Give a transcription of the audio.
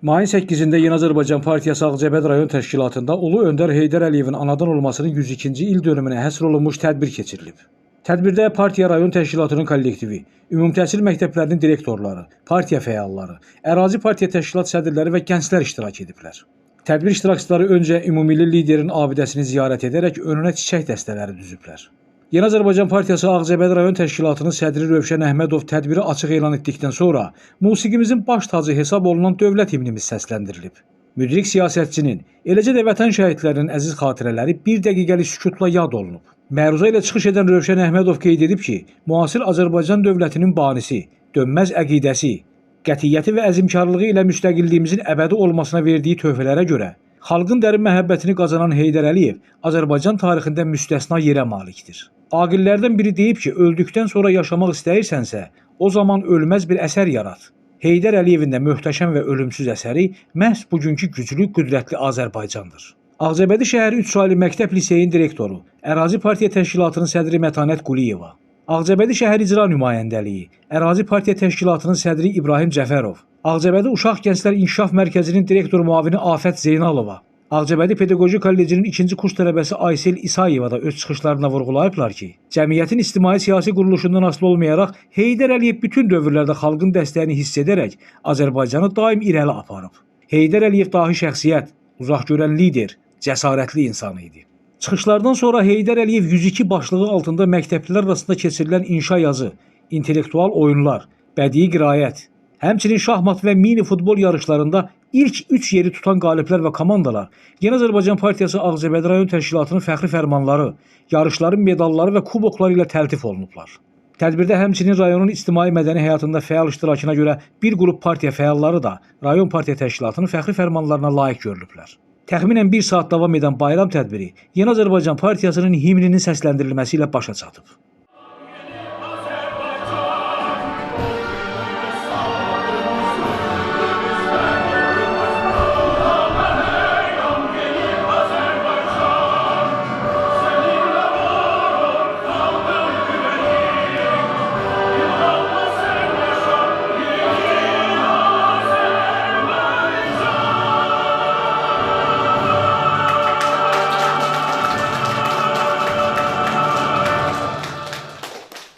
Mayın 8-də Yeni Azərbaycan Partiyası Ağcabədi rayon təşkilatında Ulu Öndər Heydər Əliyevin anadan olmasının 102-ci il dönümünə həsr olunmuş tədbir keçirilib. Tədbirdə partiya rayon təşkilatının kollektivi, ümumi təhsil məktəblərinin direktorları, partiya fəalları, ərazi partiya təşkilat sədrləri və gənclər iştirak ediblər. Tədbir iştirakçıları öncə ümummilli liderin abidəsini ziyarət edərək önünə çiçək dəstələri düzüblər. Yeni Azərbaycan Partiyası Ağcabədi rayon təşkilatının sədri Rövşən Əhmədov tədbiri açıq elan etdikdən sonra musiqimizin baş tacı hesab olunan dövlət himnimiz səsləndirilib. Müdrik siyasətçinin, eləcə də vətən şəhidlərinin əziz xatirələri bir dəqiqəlik sükutla yad olunub. Məruza ilə çıxış edən Rövşən Əhmədov qeyd edib ki, müasir Azərbaycan dövlətinin banisi, dönməz əqidəsi, qətiyyəti və əzmkarlığı ilə müstəqilliyimizin əbədi olmasına verdiyi töhfələrə görə xalqın dərin məhəbbətini qazanan Heydər Əliyev Azərbaycan tarixində müstəsna yerə malikdir. Aqillərdən biri deyib ki, öldükdən sonra yaşamaq istəyirsənsə, o zaman ölməz bir əsər yarat. Heydər Əliyevin də möhtəşəm və ölümsüz əsəri məhz bugünkü güclü, qüdrətli Azərbaycandır. Ağcabədi şəhəri 3 saylı məktəb liseyin direktoru, ərazi partiya təşkilatının sədri Mətanət Quliyeva, Ağcabədi şəhər icra nümayəndəliyi, ərazi partiya təşkilatının sədri İbrahim Cəfərov, Ağcabədi Uşaq Gənclər İnkişaf Mərkəzinin direktor müavini Afət Zeynalova, Ağcabədi Pedaqoji Kollecinin 2-ci kurs tələbəsi Aysel İsayeva da öz çıxışlarına vurğulayıblar ki, cəmiyyətin ictimai-siyasi quruluşundan asılı olmayaraq Heydər Əliyev bütün dövrlərdə xalqın dəstəyini hiss edərək Azərbaycanı daim irəli aparıb. Heydər Əliyev dahi şəxsiyyət, uzaqgörən lider, cəsarətli insan idi. Çıxışlardan sonra Heydər Əliyev 102 başlığı altında məktəblilər arasında keçirilən inşa yazı, intellektual oyunlar, bədii qiraət, həmçinin şahmat və mini futbol yarışlarında ilk 3 yeri tutan qaliblər və komandalar Yeni Azərbaycan Partiyası Ağcabədi rayon təşkilatının fəxri fərmanları, yarışların medalları və kubokları ilə təltif olunublar. Tədbirdə həmçinin rayonun ictimai-mədəni həyatında fəal iştirakına görə bir qrup partiya fəalları da rayon partiya təşkilatının fəxri fərmanlarına layiq görülüblər. Təxminən 1 saat davam edən bayram tədbiri Yeni Azərbaycan Partiyasının himninin səsləndirilməsi ilə başa çatıb.